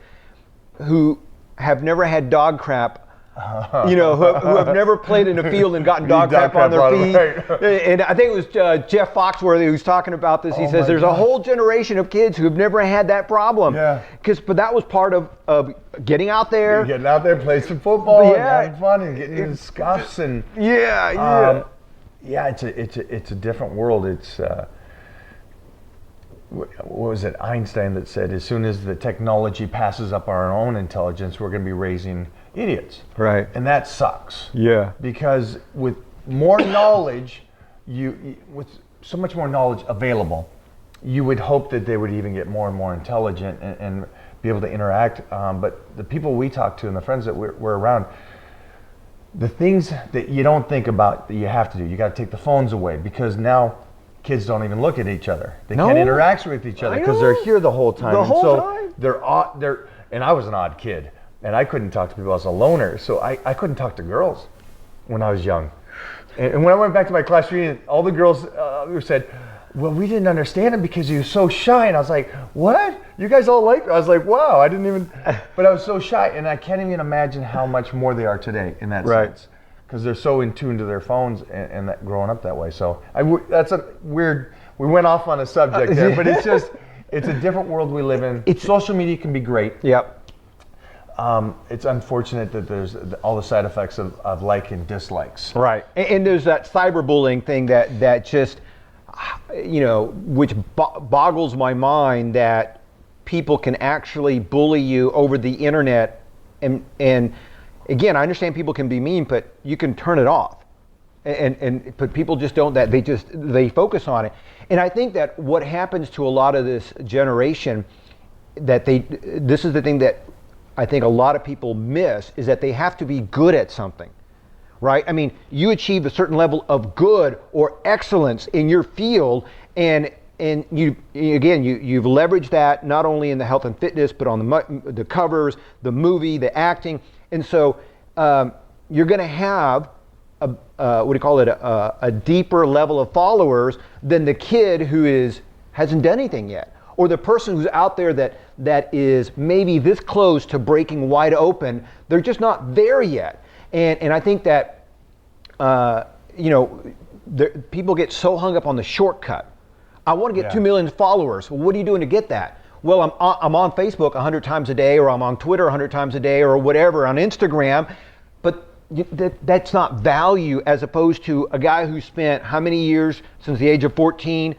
who have never had dog crap who have never played in a field and gotten dog crap on their feet. Right. And I think it was Jeff Foxworthy who was talking about this. He says there's a whole generation of kids who have never had that problem. Yeah. But that was part of getting out there. Getting out there, play some football, and having fun, and getting in scuffs, and yeah, it's a different world. It's what was it, Einstein that said, as soon as the technology passes up our own intelligence, we're going to be raising idiots. Right. And that sucks. Yeah. Because with more knowledge, with so much more knowledge available, you would hope that they would even get more and more intelligent and be able to interact. But the people we talk to and the friends that we're around, the things that you don't think about that you have to do, you got to take the phones away, because now kids don't even look at each other. They can't interact with each other because they're here the whole time. They're and I was an odd kid, and I couldn't talk to people. I was a loner, so I couldn't talk to girls when I was young. And when I went back to my class reunion, all the girls said, well, we didn't understand him because he was so shy. And I was like, what? You guys all like me? I was like, wow, I didn't even, but I was so shy. And I can't even imagine how much more they are today in that sense. Because they're so in tune to their phones and that growing up that way. So that's a weird, we went off on a subject there, but it's just, it's a different world we live in. Social media can be great. Yep. It's unfortunate that there's all the side effects of like and dislikes. Right. And there's that cyberbullying thing that just, which boggles my mind, that people can actually bully you over the internet. And again, I understand people can be mean, but you can turn it off. But people just don't, they focus on it. And I think that what happens to a lot of this generation, this is the thing that I think a lot of people miss, is that they have to be good at something, right? I mean, you achieve a certain level of good or excellence in your field, and you've leveraged that not only in the health and fitness, but on the covers, the movie, the acting. And so you're going to have a deeper level of followers than the kid who hasn't done anything yet, or the person who's out there that is maybe this close to breaking wide open. They're just not there yet. And I think that people get so hung up on the shortcut. I want to get 2 million followers. Well, what are you doing to get that? Well, I'm on Facebook 100 times a day, or I'm on Twitter 100 times a day, or whatever, on Instagram. But that's not value, as opposed to a guy who spent how many years since the age of 14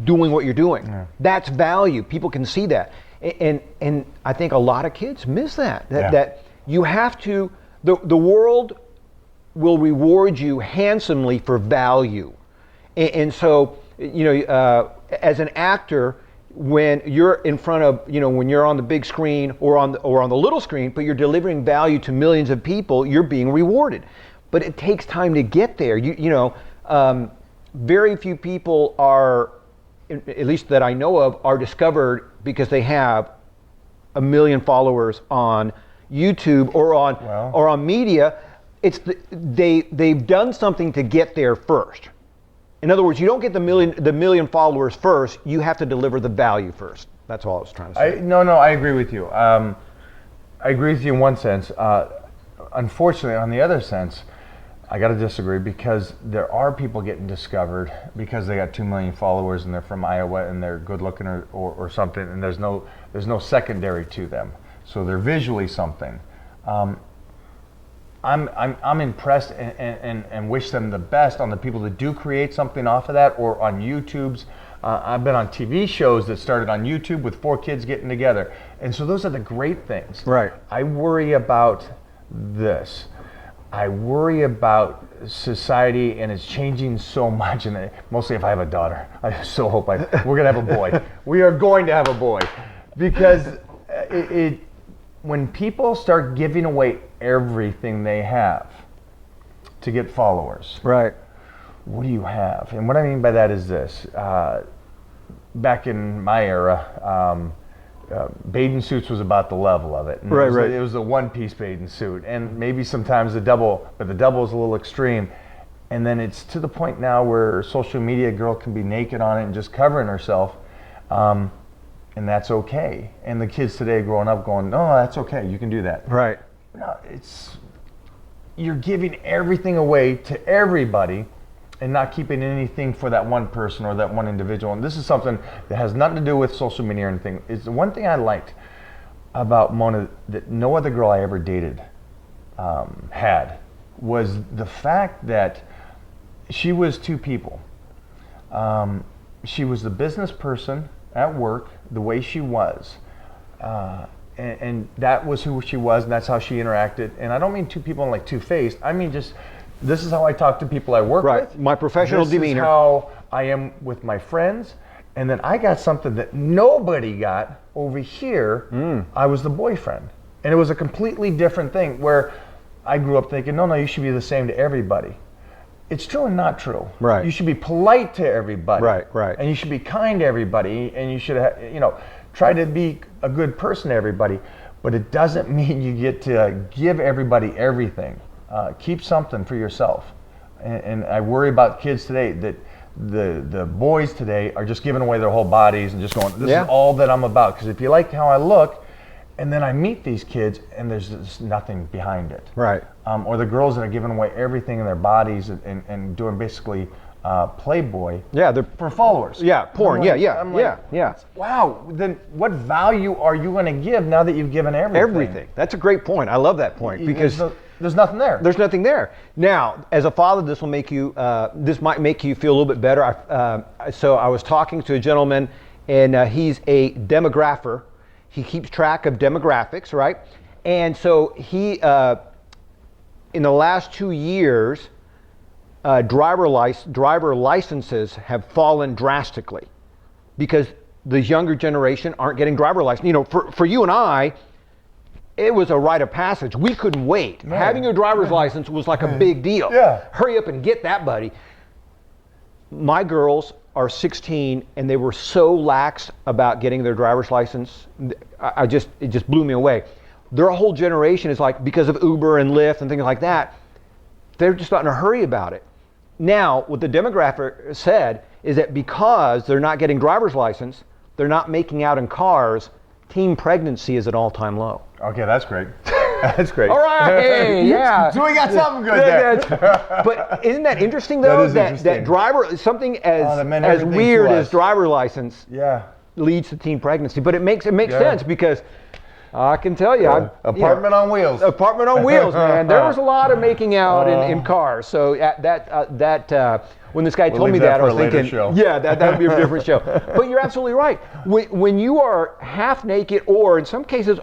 doing what you're doing. Yeah. That's value. People can see that. And I think a lot of kids miss that. That you have to, the world will reward you handsomely for value. And so, as an actor, when you're in front of, when you're on the big screen or on the little screen, but you're delivering value to millions of people, you're being rewarded. But it takes time to get there. Very few people are, at least that I know of, are discovered because they have 1 million followers on YouTube or on media. They've done something to get there first. In other words, you don't get the million followers first. You have to deliver the value first. That's all I was trying to say. I agree with you. I agree with you in one sense. Unfortunately, on the other sense, I got to disagree, because there are people getting discovered because they got 2 million followers and they're from Iowa and they're good looking or something, and there's no secondary to them, so they're visually something. I'm impressed and wish them the best on the people that do create something off of that, or on YouTube's. I've been on TV shows that started on YouTube with 4 kids getting together, and so those are the great things. Right. I worry about this. I worry about society, and it's changing so much, and mostly if I have a daughter. I so hope we're going to have a boy. We are going to have a boy, because when people start giving away everything they have to get followers, right? What do you have? And what I mean by that is this: back in my era, bathing suits was about the level of it. And right. It was a one-piece bathing suit, and maybe sometimes a double, but the double is a little extreme. And then it's to the point now where social media, a girl can be naked on it and just covering herself, and that's okay. And the kids today growing up going, no, that's okay, you can do that. Right. No, you're giving everything away to everybody and not keeping anything for that one person or that one individual. And this is something that has nothing to do with social media or anything. It's the one thing I liked about Mona that no other girl I ever dated had, was the fact that she was two people. She was the business person at work, the way she was. And that was who she was, and that's how she interacted. And I don't mean two people like two-faced. I mean just, this is how I talk to people I work with. My professional demeanor. This is how I am with my friends. And then I got something that nobody got over here. I was the boyfriend. And it was a completely different thing, where I grew up thinking, no, you should be the same to everybody. It's true and not true. Right. You should be polite to everybody. Right. And you should be kind to everybody, and you should, try to be a good person to everybody. But it doesn't mean you get to give everybody everything. Keep something for yourself. And I worry about kids today that the boys today are just giving away their whole bodies and just going, this is all that I'm about. Because if you like how I look, and then I meet these kids and there's just nothing behind it. Right. Or the girls that are giving away everything in their bodies and doing basically Playboy. Yeah, they're for followers. Yeah, porn. I'm like, Yeah. Wow. Then what value are you going to give now that you've given everything? Everything. That's a great point. I love that point, because there's nothing there. There's nothing there. Now, as a father, this will make you. This might make you feel a little bit better. So I was talking to a gentleman, and he's a demographer. He keeps track of demographics, right? And so he, in the last 2 years, driver licenses have fallen drastically, because the younger generation aren't getting driver license. For you and I, it was a rite of passage. We couldn't wait. Man. Having your driver's license was like a big deal. Yeah. Hurry up and get that, buddy. My girls are 16, and they were so lax about getting their driver's license. It just blew me away. Their whole generation is like, because of Uber and Lyft and things like that, they're just not in a hurry about it. Now, what the demographic said is that because they're not getting driver's license, they're not making out in cars, teen pregnancy is at all-time low. Okay, that's great. That's great. All right, hey, yeah. So we got something good there. But isn't that interesting, though? That driver, something as weird as driver license leads to teen pregnancy. But it makes sense, because I can tell you, apartment on wheels. Apartment on wheels, man. There was a lot of making out in cars. So when this guy told me that, I was thinking, that would be a different show. But you're absolutely right. When you are half naked, or in some cases,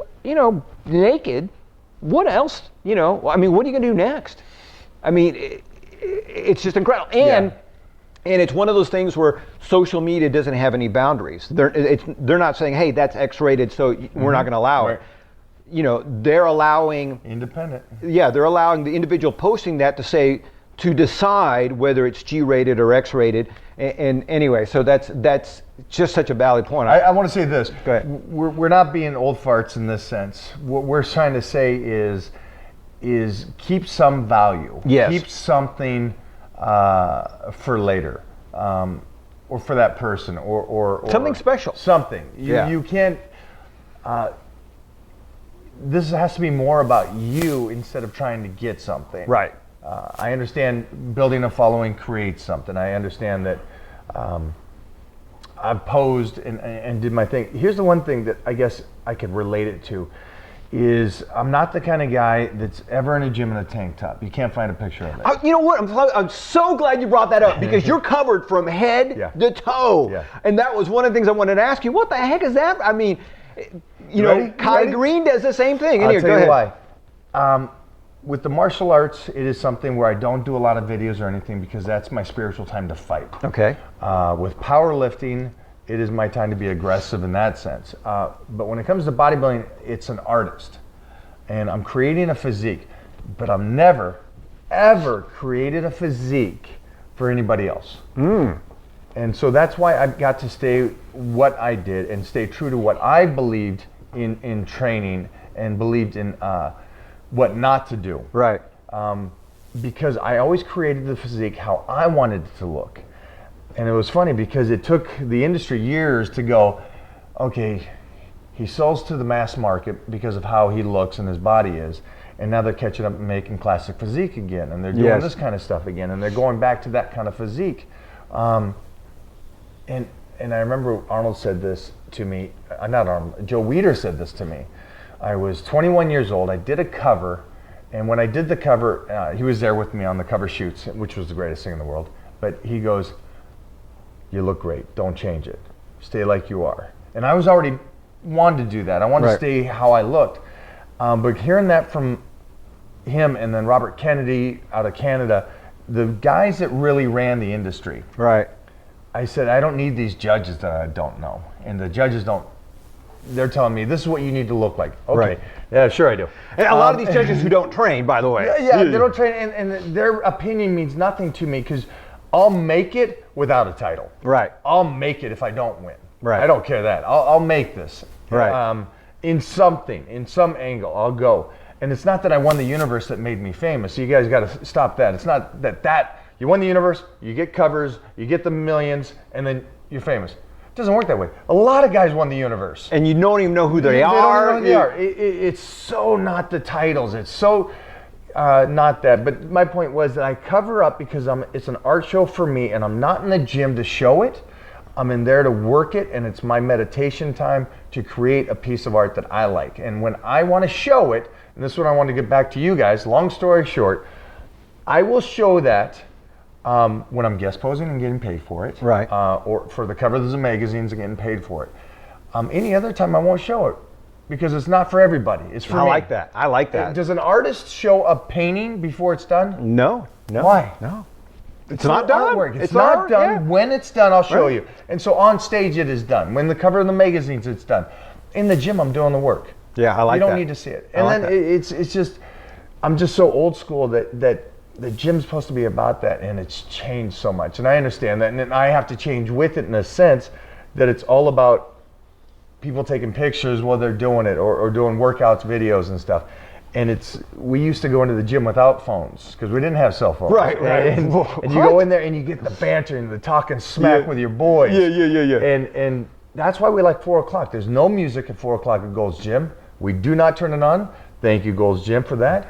naked, what else? What are you gonna do next? I mean, it's just incredible. And it's one of those things where social media doesn't have any boundaries. They're not saying, hey, that's X-rated, so we're not going to allow it. They're allowing independent. Yeah, they're allowing the individual posting that to decide whether it's G-rated or X-rated. And anyway, so that's just such a valid point. I want to say this. Go ahead. We're not being old farts in this sense. What we're trying to say is keep some value. Yes. Keep something for later, or for that person, or something special. Something. You can't. This has to be more about you instead of trying to get something. Right. I understand building a following creates something. I understand that I've posed and did my thing. Here's the one thing that I guess I could relate it to is I'm not the kind of guy that's ever in a gym in a tank top. You can't find a picture of it. You know what? I'm so glad you brought that up, because you're covered from head to toe. Yeah. And that was one of the things I wanted to ask you. What the heck is that? I mean, Kai Green does the same thing. I'll tell go you ahead. why. With the martial arts, it is something where I don't do a lot of videos or anything, because that's my spiritual time to fight. Okay. With powerlifting, it is my time to be aggressive in that sense. But when it comes to bodybuilding, it's an artist. And I'm creating a physique, but I've never, ever created a physique for anybody else. And so that's why I've got to stay what I did and stay true to what I believed in training and believed in what not to do. Right. Because I always created the physique how I wanted it to look. And it was funny because it took the industry years to go, okay, he sells to the mass market because of how he looks and his body is. and now they're catching up and making classic physique again, and they're doing this kind of stuff again, and they're going back to that kind of physique. And I remember Arnold said this to me, not Arnold, Joe Weider said this to me. I was 21 years old, I did a cover, and when I did the cover, he was there with me on the cover shoots, which was the greatest thing in the world, but he goes, "You look great, don't change it. Stay like you are." And I was already wanted to do that. I wanted to stay how I looked. But hearing that from him and then Robert Kennedy out of Canada, the guys that really ran the industry. Right. I said, I don't need these judges that I don't know. And the judges don't, they're telling me, this is what you need to look like. Okay. Right. Yeah, sure I do. And a lot of these judges who don't train, by the way. Yeah, they don't train, and their opinion means nothing to me because I'll make it without a title. Right. I'll make it if I don't win. Right. I don't care that. I'll make this. Right. In something, in some angle, I'll go. And it's not that I won the universe that made me famous. So you guys got to stop that. It's not that you won the universe, you get covers, you get the millions, and then you're famous. It doesn't work that way. A lot of guys won the universe. And you don't even know who they are. They don't even know who they are. It's so not the titles. It's so not that. But my point was that I cover up because it's an art show for me, and I'm not in the gym to show it. I'm in there to work it, and it's my meditation time to create a piece of art that I like. And when I want to show it, and this is what I want to get back to you guys, long story short, I will show that when I'm guest posing and getting paid for it. Right. Or for the covers of magazines and getting paid for it. Any other time I won't show it because it's not for everybody. It's for me. I like that. Does an artist show a painting before it's done? No. Why? No. It's not done. Artwork. It's not done. Yeah. When it's done, I'll show you. And so on stage, it is done. When the cover of the magazines, it's done. In the gym, I'm doing the work. Yeah, I like that. You don't need to see it. And then it's just, I'm just so old school that the gym's supposed to be about that, and it's changed so much. And I understand that, and then I have to change with it in a sense that it's all about people taking pictures while they're doing it, or doing workouts, videos, and stuff. And we used to go into the gym without phones because we didn't have cell phones. Right. And you go in there and you get the banter and the talking smack with your boys. Yeah. And that's why we like 4 o'clock. There's no music at 4 o'clock at Gold's Gym. We do not turn it on. Thank you, Gold's Gym, for that.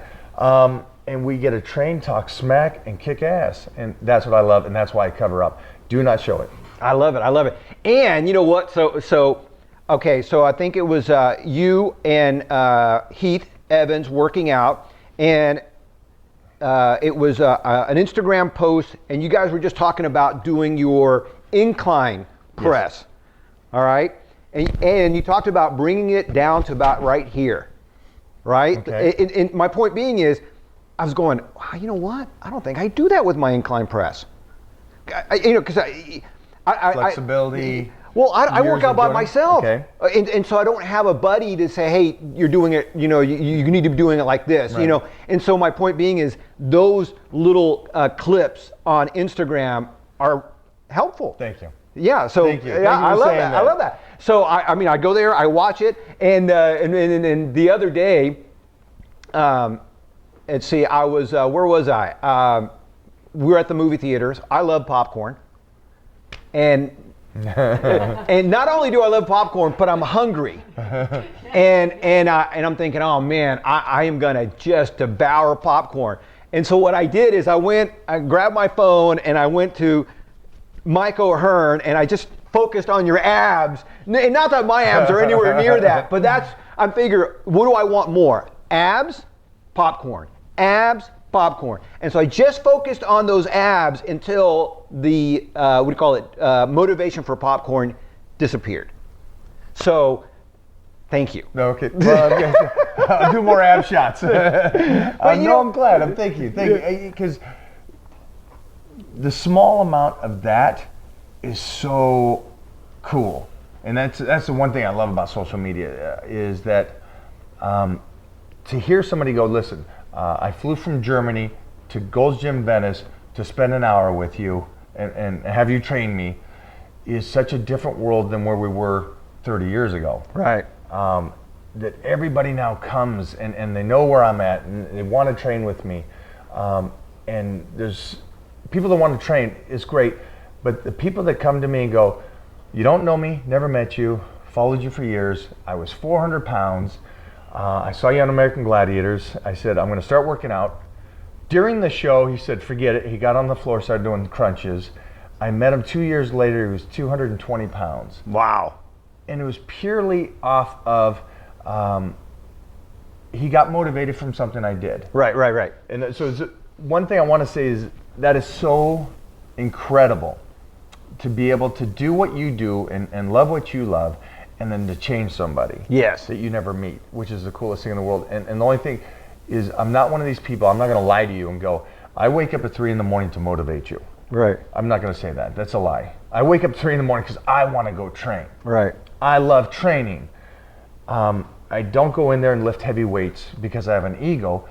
And we get a train talk smack and kick ass. And that's what I love, and that's why I cover up. Do not show it. I love it. And you know what? So I think it was you and Heath Evans working out, and it was an Instagram post, and you guys were just talking about doing your incline press. Yes. All right, and you talked about bringing it down to about right here, right? Okay. And my point being is, I was going, wow, you know what? I don't think I do that with my incline press. Because flexibility. I work out by myself, okay. and so I don't have a buddy to say, hey, you're doing it, you need to be doing it like this, right. And so my point being is those little clips on Instagram are helpful. Thank you. Yeah, so Thank you. I love that. I love that. So I go there, I watch it, and the other day, let's see, I was where was I? We were at the movie theaters. I love popcorn, and not only do I love popcorn, but I'm hungry, and I'm thinking, oh man, I am gonna just devour popcorn. And so what I did is I grabbed my phone and I went to Michael Hearn, and I just focused on your abs. And not that my abs are anywhere near that, but I figure, what do I want more? Abs, popcorn. Abs, popcorn. And so I just focused on those abs until the, motivation for popcorn disappeared. So, thank you. Okay. Well, I'll do more ab shots. I'm glad. Thank you. Because the small amount of that is so cool. And that's the one thing I love about social media is that to hear somebody go, listen, I flew from Germany to Gold's Gym Venice to spend an hour with you and have you train me is such a different world than where we were 30 years ago. Right. That everybody now comes and they know where I'm at and they want to train with me. And there's people that want to train is great, but the people that come to me and go, you don't know me, never met you, followed you for years, I was 400 pounds, I saw you on American Gladiators. I said, I'm going to start working out. During the show, he said, forget it. He got on the floor, started doing crunches. I met him 2 years later. He was 220 pounds. Wow. And it was purely off of, he got motivated from something I did. Right. And so one thing I want to say is that is so incredible to be able to do what you do and love what you love, and then to change somebody. Yes. That you never meet, which is the coolest thing in the world. And the only thing is, I'm not one of these people, I'm not going to lie to you and go, I wake up at 3 in the morning to motivate you. Right. I'm not going to say that. That's a lie. I wake up at 3 in the morning because I want to go train. Right. I love training. I don't go in there and lift heavy weights because I have an ego.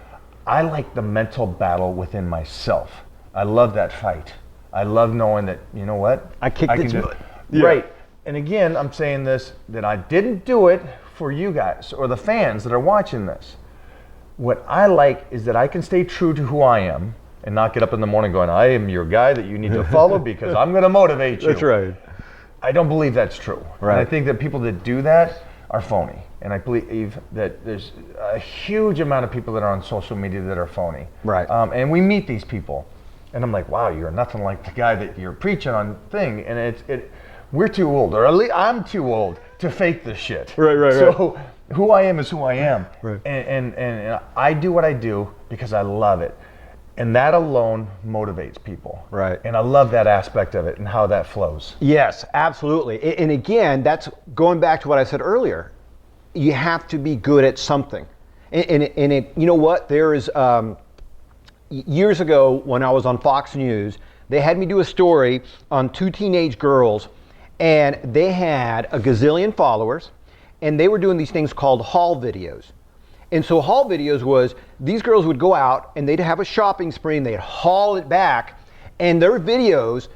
I like the mental battle within myself. I love that fight. I love knowing that, you know what? I kicked its do butt. it. Right. And again, I'm saying this, that I didn't do it for you guys or the fans that are watching this. What I like is that I can stay true to who I am and not get up in the morning going, I am your guy that you need to follow because I'm going to motivate you. That's right. I don't believe that's true. Right. And I think that people that do that are phony. And I believe that there's a huge amount of people that are on social media that are phony. Right. And we meet these people. And I'm like, wow, you're nothing like the guy that you're preaching on thing. And we're too old, or at least I'm too old to fake this shit. Right. So who I am is who I am. Right. And I do what I do because I love it. And that alone motivates people. Right. And I love that aspect of it and how that flows. Yes, absolutely. And again, that's going back to what I said earlier. You have to be good at something. And you know what? There is, years ago when I was on Fox News, they had me do a story on 2 teenage girls, and they had a gazillion followers, and they were doing these things called haul videos. And so haul videos was, these girls would go out and they'd have a shopping spree and they'd haul it back, and their videos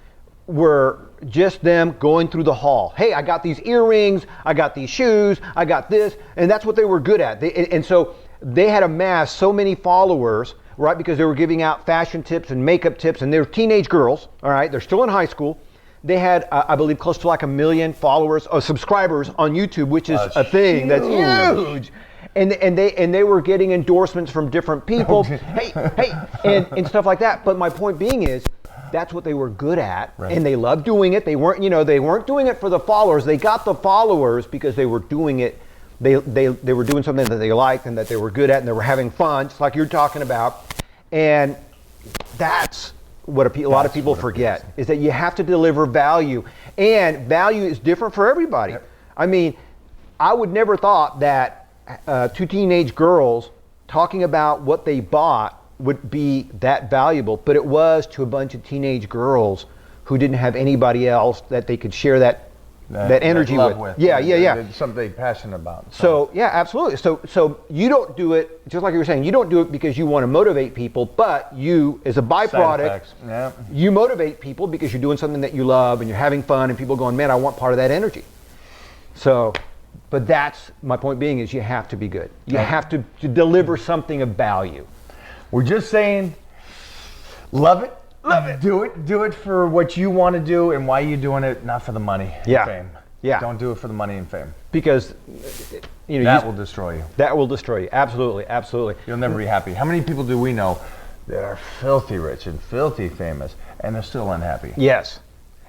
were just them going through the haul. Hey, I got these earrings, I got these shoes, I got this, and that's what they were good at. And so they had amassed so many followers, right, because they were giving out fashion tips and makeup tips, and they're teenage girls, all right, they're still in high school. They had, I believe, close to like 1 million followers or subscribers on YouTube, which is a thing that's huge. And they were getting endorsements from different people, and stuff like that. But my point being is, that's what they were good at, right. And they loved doing it. They weren't doing it for the followers. They got the followers because they were doing it. They were doing something that they liked and that they were good at, and they were having fun, just like you're talking about. And that's what a lot of people forget, is that you have to deliver value, and value is different for everybody. Yep. I mean, I would never thought that 2 teenage girls talking about what they bought would be that valuable, but it was to a bunch of teenage girls who didn't have anybody else that they could share that energy with. Yeah. It's something they're passionate about. So yeah, absolutely. So you don't do it, just like you were saying, you don't do it because you want to motivate people, but you, as a byproduct, you motivate people because you're doing something that you love and you're having fun, and people going, man, I want part of that energy. So, but that's my point being, is you have to be good. You have to deliver something of value. We're just saying, love it. Love it. Do it for what you want to do and why you're doing it, not for the money and fame. Yeah. Don't do it for the money and fame. Because that will destroy you. That will destroy you. Absolutely. You'll never be happy. How many people do we know that are filthy rich and filthy famous and they're still unhappy? Yes.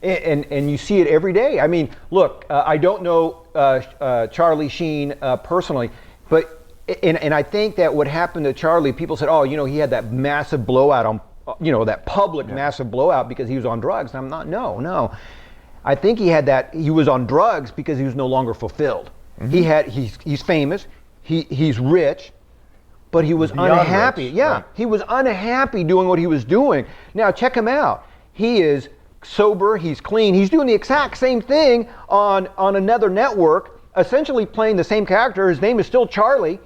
And you see it every day. I mean, look, I don't know Charlie Sheen personally, but and I think that what happened to Charlie, people said, oh, he had that massive blowout on, that public massive blowout because he was on drugs. And I'm not, no. I think he was on drugs because he was no longer fulfilled. Mm-hmm. He's famous, he's rich, but he was unhappy. Rich. Yeah, right. He was unhappy doing what he was doing. Now check him out. He is sober, he's clean, he's doing the exact same thing on another network, essentially playing the same character. His name is still Charlie,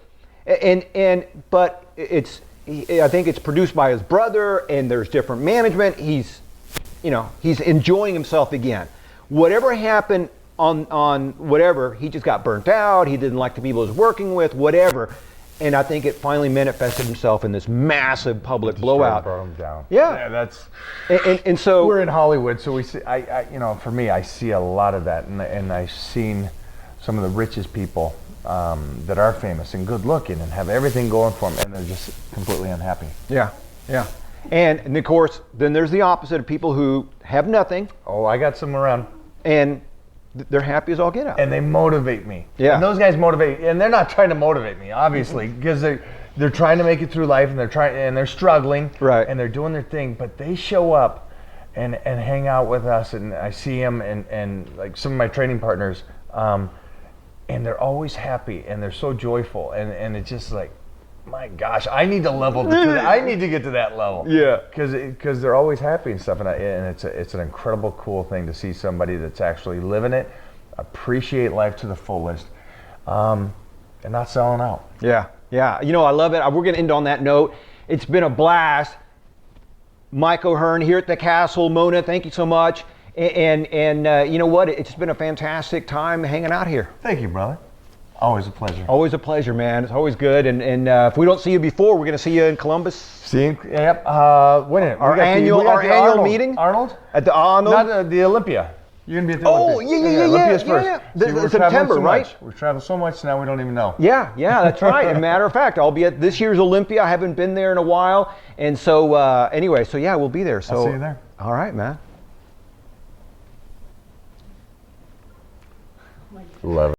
but I think it's produced by his brother, and there's different management. He's enjoying himself again. Whatever happened on whatever, he just got burnt out, he didn't like the people he was working with, whatever. And I think it finally manifested himself in this massive public blowout. Brought him down. Yeah, that's. And so we're in Hollywood, so we see. For me, I see a lot of that, and I've seen some of the richest people that are famous and good looking and have everything going for them, and they're just completely unhappy. Yeah, yeah. And of course, then there's the opposite of people who have nothing. Oh, I got some around. And they're happy as all get out. And they motivate me. Yeah. And those guys motivate, and they're not trying to motivate me, obviously, because they're trying to make it through life, and they're struggling, right? And they're doing their thing, but they show up and hang out with us, and I see them, and like some of my training partners, and they're always happy, and they're so joyful, and it's just like, my gosh, I need to I need to get to that level. Yeah. Because they're always happy and stuff, and it's an incredible, cool thing to see somebody that's actually living it, appreciate life to the fullest, and not selling out. Yeah, yeah. You know, I love it. We're going to end on that note. It's been a blast. Mike O'Hearn here at the Castle. Mona, thank you so much. And you know what? It's been a fantastic time hanging out here. Thank you, brother. Always a pleasure. Always a pleasure, man. It's always good. And if we don't see you before, we're going to see you in Columbus. Yep. When Our annual meeting? Arnold? At the Arnold? Not the Olympia. You're going to be at the Olympia. Yeah. Olympia's first. Yeah. See, we're September, so right? Much. We've traveled so much now we don't even know. Yeah, that's right. As a matter of fact, I'll be at this year's Olympia. I haven't been there in a while. And so, anyway, so yeah, we'll be there. So, I'll see you there. All right, man. Love it.